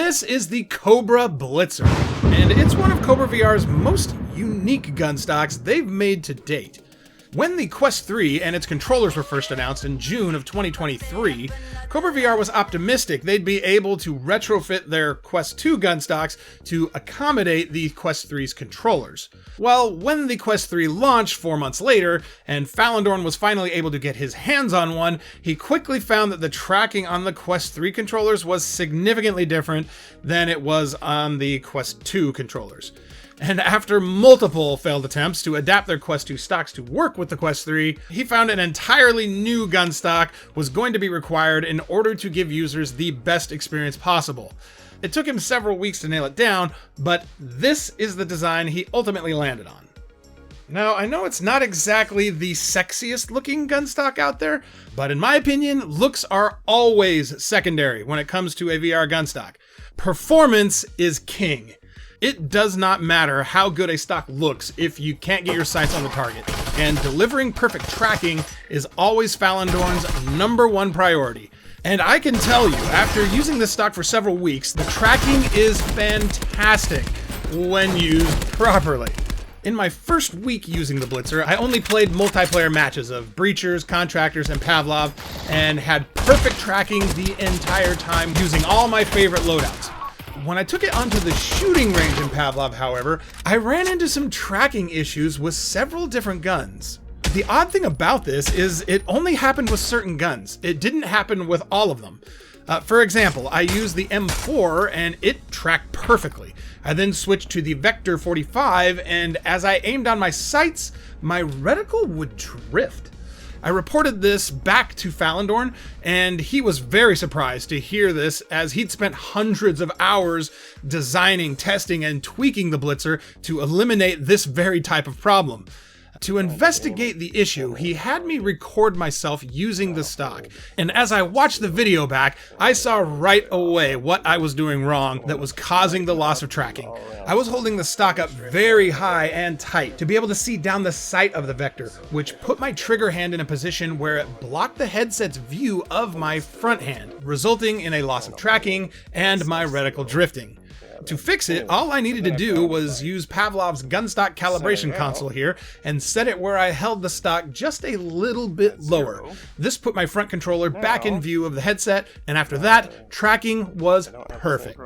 This is the Kobra Blitzer, and it's one of KobraVR's most unique gun stocks they've made to date. When the Quest 3 and its controllers were first announced in June of 2023, KobraVR was optimistic they'd be able to retrofit their Quest 2 gun stocks to accommodate the Quest 3's controllers. Well, when the Quest 3 launched 4 months later, and Falendorn was finally able to get his hands on one, he quickly found that the tracking on the Quest 3 controllers was significantly different than it was on the Quest 2 controllers. And after multiple failed attempts to adapt their Quest 2 stocks to work with the Quest 3, he found an entirely new gun stock was going to be required in order to give users the best experience possible. It took him several weeks to nail it down, but this is the design he ultimately landed on. Now, I know it's not exactly the sexiest looking gun stock out there, but in my opinion, looks are always secondary when it comes to a VR gun stock. Performance is king. It does not matter how good a stock looks if you can't get your sights on the target, and delivering perfect tracking is always Falendorn's #1 priority. And I can tell you, after using this stock for several weeks, the tracking is fantastic when used properly. In my first week using the Blitzer, I only played multiplayer matches of Breachers, Contractors, and Pavlov, and had perfect tracking the entire time using all my favorite loadouts. When I took it onto the shooting range in Pavlov, however, I ran into some tracking issues with several different guns. The odd thing about this is it only happened with certain guns. It didn't happen with all of them. For example, I used the M4 and it tracked perfectly. I then switched to the Vector 45, and as I aimed on my sights, my reticle would drift. I reported this back to Falendorn, and he was very surprised to hear this, as he'd spent hundreds of hours designing, testing, and tweaking the Blitzer to eliminate this very type of problem. To investigate the issue, he had me record myself using the stock, and as I watched the video back, I saw right away what I was doing wrong that was causing the loss of tracking. I was holding the stock up very high and tight to be able to see down the sight of the Vector, which put my trigger hand in a position where it blocked the headset's view of my front hand, resulting in a loss of tracking and my reticle drifting. To fix it, all I needed to do was use Pavlov's Gunstock calibration console here and set it where I held the stock just a little bit lower. This put my front controller back in view of the headset, and after that, tracking was perfect.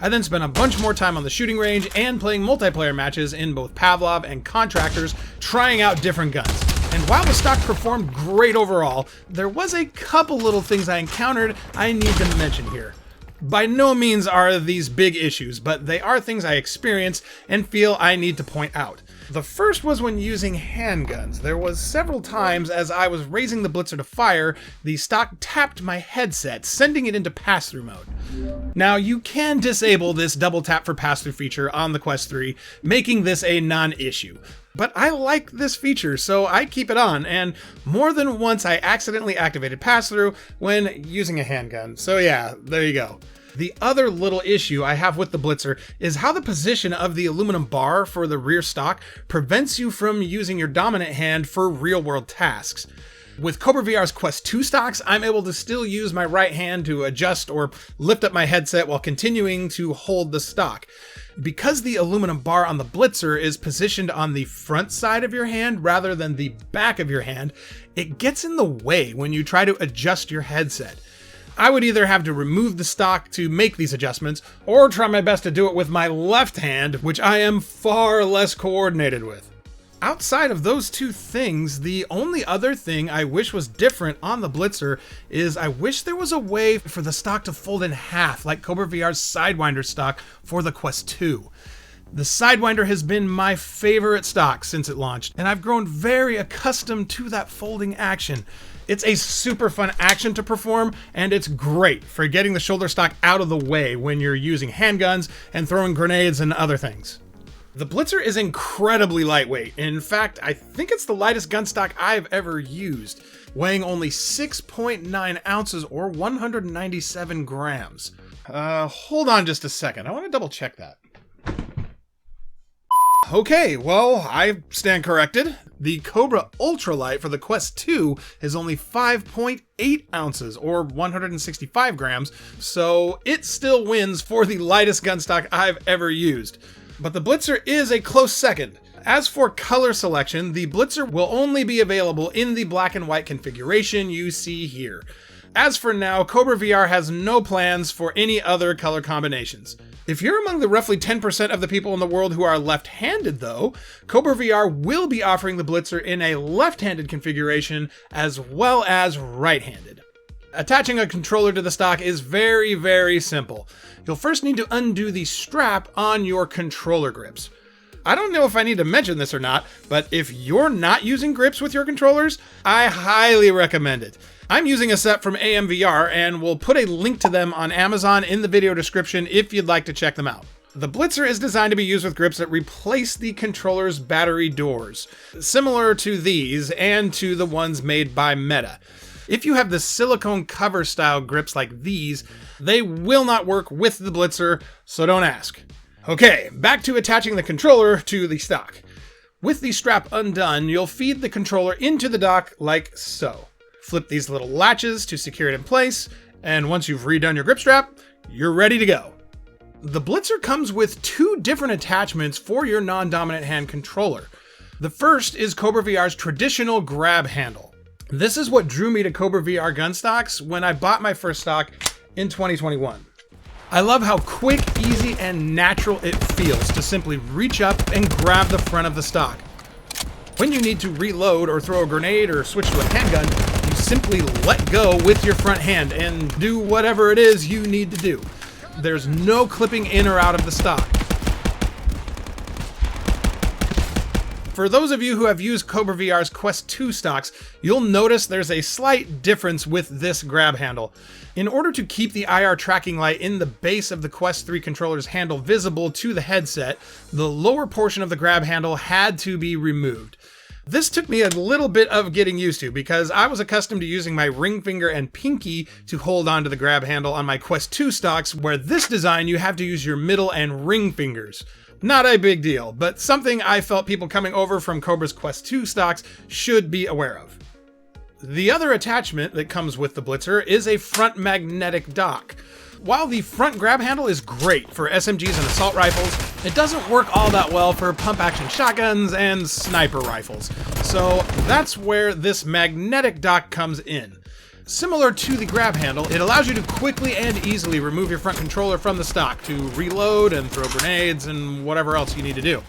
I then spent a bunch more time on the shooting range and playing multiplayer matches in both Pavlov and Contractors, trying out different guns. And while the stock performed great overall, there was a couple little things I encountered I need to mention here. By no means are these big issues, but they are things I experienced and feel I need to point out. The first was when using handguns. There was several times as I was raising the Blitzer to fire, the stock tapped my headset, sending it into pass-through mode. Now, you can disable this double tap for pass-through feature on the Quest 3, making this a non-issue. But I like this feature, so I keep it on, and more than once I accidentally activated pass-through when using a handgun. So yeah, there you go. The other little issue I have with the Blitzer is how the position of the aluminum bar for the rear stock prevents you from using your dominant hand for real-world tasks. With KobraVR's Quest 2 stocks, I'm able to still use my right hand to adjust or lift up my headset while continuing to hold the stock. Because the aluminum bar on the Blitzer is positioned on the front side of your hand rather than the back of your hand, it gets in the way when you try to adjust your headset. I would either have to remove the stock to make these adjustments, or try my best to do it with my left hand, which I am far less coordinated with. Outside of those two things, the only other thing I wish was different on the Blitzer is I wish there was a way for the stock to fold in half like KobraVR's Sidewinder stock for the Quest 2. The Sidewinder has been my favorite stock since it launched, and I've grown very accustomed to that folding action. It's a super fun action to perform, and it's great for getting the shoulder stock out of the way when you're using handguns and throwing grenades and other things. The Blitzer is incredibly lightweight. In fact, I think it's the lightest gun stock I've ever used, weighing only 6.9 ounces or 197 grams. Hold on just a second. I want to double check that. Okay, well, I stand corrected. The Kobra Ultralight for the Quest 2 is only 5.8 ounces, or 165 grams, so it still wins for the lightest gunstock I've ever used. But the Blitzer is a close second. As for color selection, the Blitzer will only be available in the black and white configuration you see here. As for now, KobraVR has no plans for any other color combinations. If you're among the roughly 10% of the people in the world who are left-handed though, KobraVR will be offering the Blitzer in a left-handed configuration as well as right-handed. Attaching a controller to the stock is very, very simple. You'll first need to undo the strap on your controller grips. I don't know if I need to mention this or not, but if you're not using grips with your controllers, I highly recommend it. I'm using a set from AMVR and we'll put a link to them on Amazon in the video description if you'd like to check them out. The Blitzer is designed to be used with grips that replace the controller's battery doors, similar to these and to the ones made by Meta. If you have the silicone cover style grips like these, they will not work with the Blitzer, so don't ask. Okay, back to attaching the controller to the stock. With the strap undone, you'll feed the controller into the dock like so. Flip these little latches to secure it in place, and once you've redone your grip strap, you're ready to go. The Blitzer comes with two different attachments for your non-dominant hand controller. The first is KobraVR's traditional grab handle. This is what drew me to KobraVR gunstocks when I bought my first stock in 2021. I love how quick, easy, and natural it feels to simply reach up and grab the front of the stock. When you need to reload or throw a grenade or switch to a handgun, you simply let go with your front hand and do whatever it is you need to do. There's no clipping in or out of the stock. For those of you who have used KobraVR's Quest 2 stocks, you'll notice there's a slight difference with this grab handle. In order to keep the IR tracking light in the base of the Quest 3 controller's handle visible to the headset, the lower portion of the grab handle had to be removed. This took me a little bit of getting used to because I was accustomed to using my ring finger and pinky to hold onto the grab handle on my Quest 2 stocks, where this design you have to use your middle and ring fingers. Not a big deal, but something I felt people coming over from Kobra's Quest 2 stocks should be aware of. The other attachment that comes with the Blitzer is a front magnetic dock. While the front grab handle is great for SMGs and assault rifles, it doesn't work all that well for pump-action shotguns and sniper rifles. So that's where this magnetic dock comes in. Similar to the grab handle, it allows you to quickly and easily remove your front controller from the stock to reload and throw grenades and whatever else you need to do.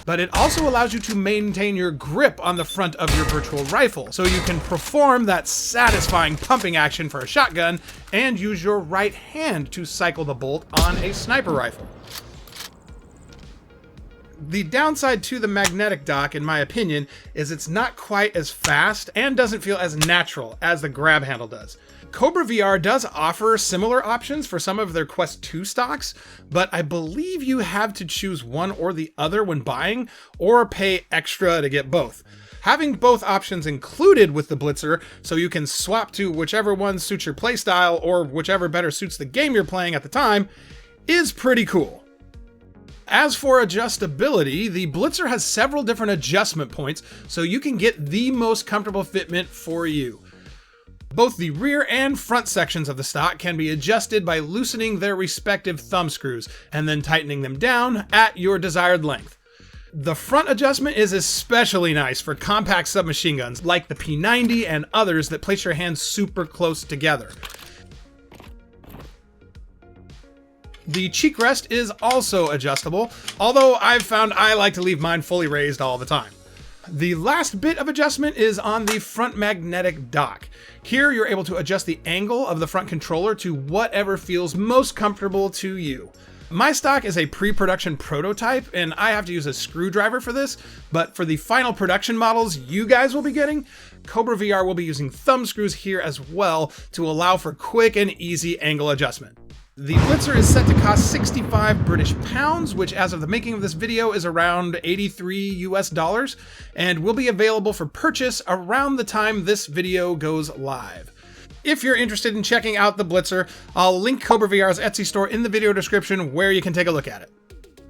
But it also allows you to maintain your grip on the front of your virtual rifle, so you can perform that satisfying pumping action for a shotgun and use your right hand to cycle the bolt on a sniper rifle. The downside to the magnetic dock, in my opinion, is it's not quite as fast and doesn't feel as natural as the grab handle does. KobraVR does offer similar options for some of their Quest 2 stocks, but I believe you have to choose one or the other when buying, or pay extra to get both. Having both options included with the Blitzer, so you can swap to whichever one suits your playstyle or whichever better suits the game you're playing at the time, is pretty cool. As for adjustability, the Blitzer has several different adjustment points, so you can get the most comfortable fitment for you. Both the rear and front sections of the stock can be adjusted by loosening their respective thumb screws and then tightening them down at your desired length. The front adjustment is especially nice for compact submachine guns like the P90 and others that place your hands super close together. The cheek rest is also adjustable, although I've found I like to leave mine fully raised all the time. The last bit of adjustment is on the front magnetic dock. Here you're able to adjust the angle of the front controller to whatever feels most comfortable to you. My stock is a pre-production prototype and I have to use a screwdriver for this, but for the final production models you guys will be getting, KobraVR will be using thumb screws here as well to allow for quick and easy angle adjustment. The Blitzer is set to cost 65 British pounds, which as of the making of this video is around 83 US dollars, and will be available for purchase around the time this video goes live. If you're interested in checking out the Blitzer, I'll link KobraVR's Etsy store in the video description where you can take a look at it.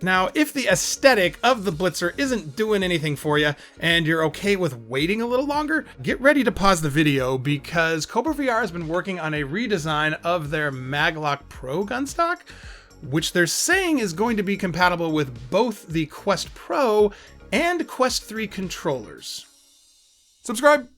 Now, if the aesthetic of the Blitzer isn't doing anything for you, and you're okay with waiting a little longer, get ready to pause the video because KobraVR has been working on a redesign of their Maglock Pro Gunstock, which they're saying is going to be compatible with both the Quest Pro and Quest 3 controllers. Subscribe!